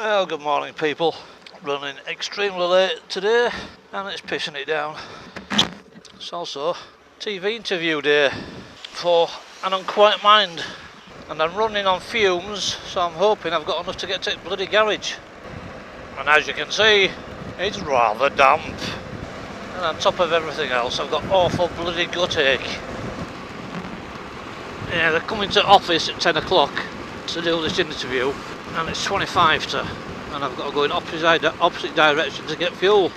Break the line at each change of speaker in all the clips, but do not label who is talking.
Well, good morning people. Running extremely late today and it's pissing it down. It's also TV interview day for an Unquiet Mind and I'm running on fumes, so I'm hoping I've got enough to get to the bloody garage. And as you can see, it's rather damp. And on top of everything else, I've got awful bloody gut ache. Yeah, they're coming to office at 10 o'clock to do this interview and it's 25 to, and I've got to go in opposite direction to get fuel.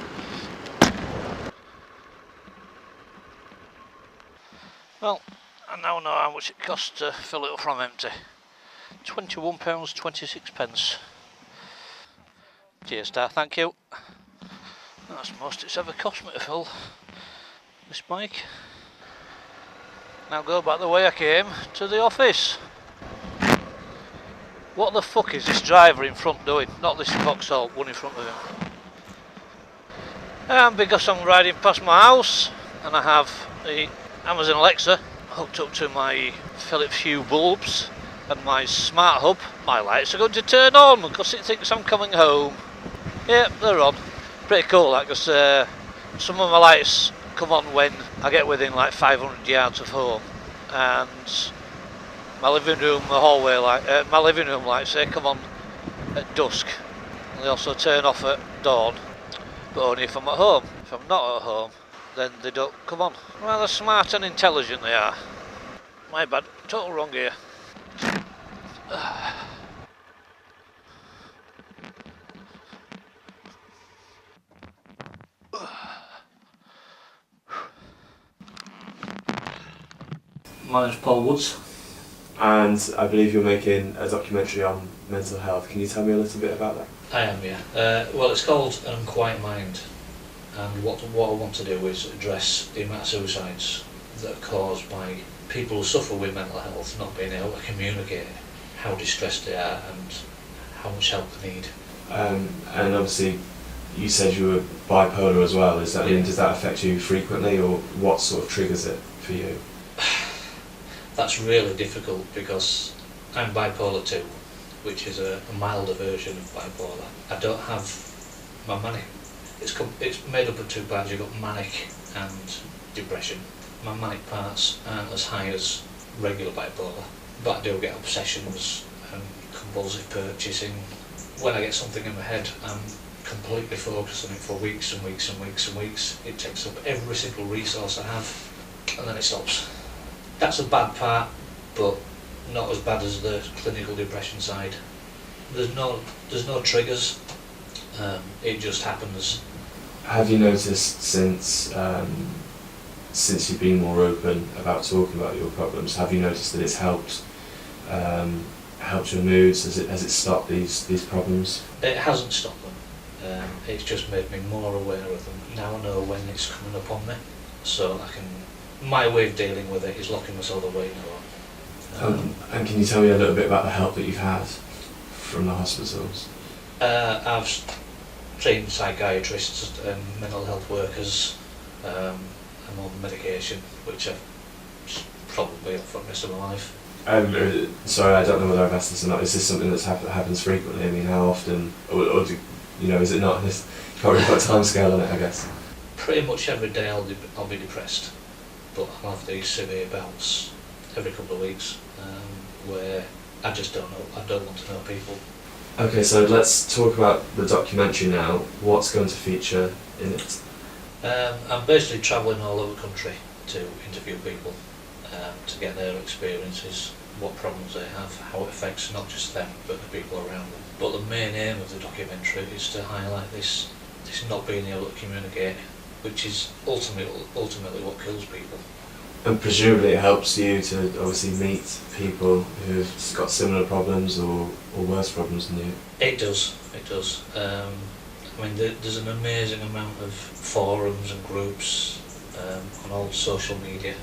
Well, I now know how much it costs to fill it up from empty. £21.26. Cheers, Star, thank you. That's the most it's ever cost me to fill this bike. Now go back the way I came to the office. What the fuck is this driver in front doing? Not this Vauxhall, one in front of him. And because I'm riding past my house and I have the Amazon Alexa hooked up to my Philips Hue bulbs and my smart hub, my lights are going to turn on because it thinks I'm coming home. Yep, they're on. Pretty cool that, because some of my lights come on when I get within like 500 yards of home, and my living room, the hallway light, my living room lights, they come on at dusk. And they also turn off at dawn, but only if I'm at home. If I'm not at home, then they don't come on. Well, they're smart and intelligent they are. My bad, total wrong here. My name's Paul Woods.
And I believe you're making a documentary on mental health. Can you tell me a little bit about that?
I am, yeah. Well, it's called Unquiet Mind, and what I want to do is address the amount of suicides that are caused by people who suffer with mental health not being able to communicate how distressed they are and how much help they need.
And obviously, you said you were bipolar as well. Does that affect you frequently, or what sort of triggers it for you?
That's really difficult because I'm bipolar 2, which is a milder version of bipolar. I don't have my manic. It's made up of two parts. You've got manic and depression. My manic parts aren't as high as regular bipolar, but I do get obsessions and compulsive purchasing. When I get something in my head, I'm completely focused on it for weeks and weeks and weeks and weeks. It takes up every single resource I have, and then it stops. That's a bad part, but not as bad as the clinical depression side. There's no triggers. It just happens.
Have you noticed since you've been more open about talking about your problems? Have you noticed that it's helped your moods? Has it stopped these problems?
It hasn't stopped them. It's just made me more aware of them. Now I know when it's coming up on me, so I can. My way of dealing with it is locking myself away now.
And can you tell me a little bit about the help that you've had from the hospitals?
I've trained psychiatrists and mental health workers. I'm on medication, which I've probably for the rest of my life.
Sorry, I don't know whether I've asked this or not. Is this something that happens frequently? I mean, how often, or do, is it not? You can't really put a time scale on it, I guess.
Pretty much every day I'll be depressed. But I'll have these severe bouts every couple of weeks where I just don't know. I don't want to know people.
Okay, so let's talk about the documentary now. What's going to feature in it?
I'm basically travelling all over the country to interview people to get their experiences, what problems they have, how it affects not just them but the people around them. But the main aim of the documentary is to highlight this not being able to communicate, which is ultimately what kills people.
And presumably it helps you to obviously meet people who've got similar problems or worse problems than you.
It does. I mean, there's an amazing amount of forums and groups on all social media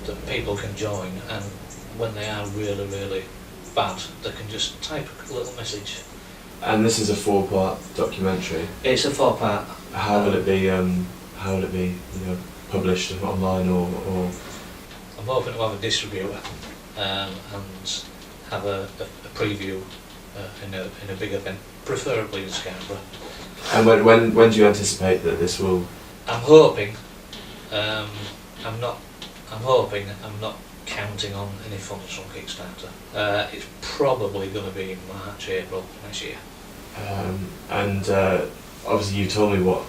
that people can join, and when they are really, really bad, they can just type a little message.
And this is a 4-part documentary.
It's a 4-part.
How will it be? Published online or?
I'm hoping to have a distributor and have a preview in a big event, preferably in Scarborough.
And when do you anticipate that this will?
I'm hoping. I'm not counting on any funds from Kickstarter. It's probably going to be in March, April next year.
And obviously you told me what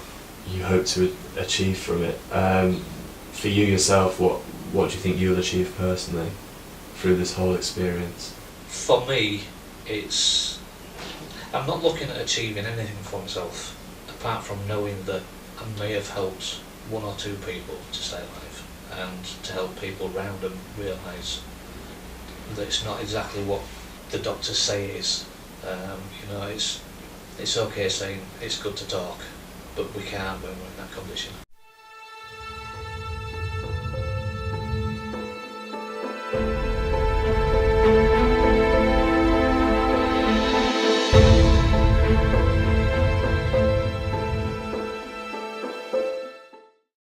you hope to achieve from it. For you yourself, what do you think you'll achieve personally through this whole experience?
For me, I'm not looking at achieving anything for myself, apart from knowing that I may have helped one or two people to stay alive, and to help people around them realise that it's not exactly what the doctors say it is. It's okay saying it's good to talk, but we can't when we're in that condition.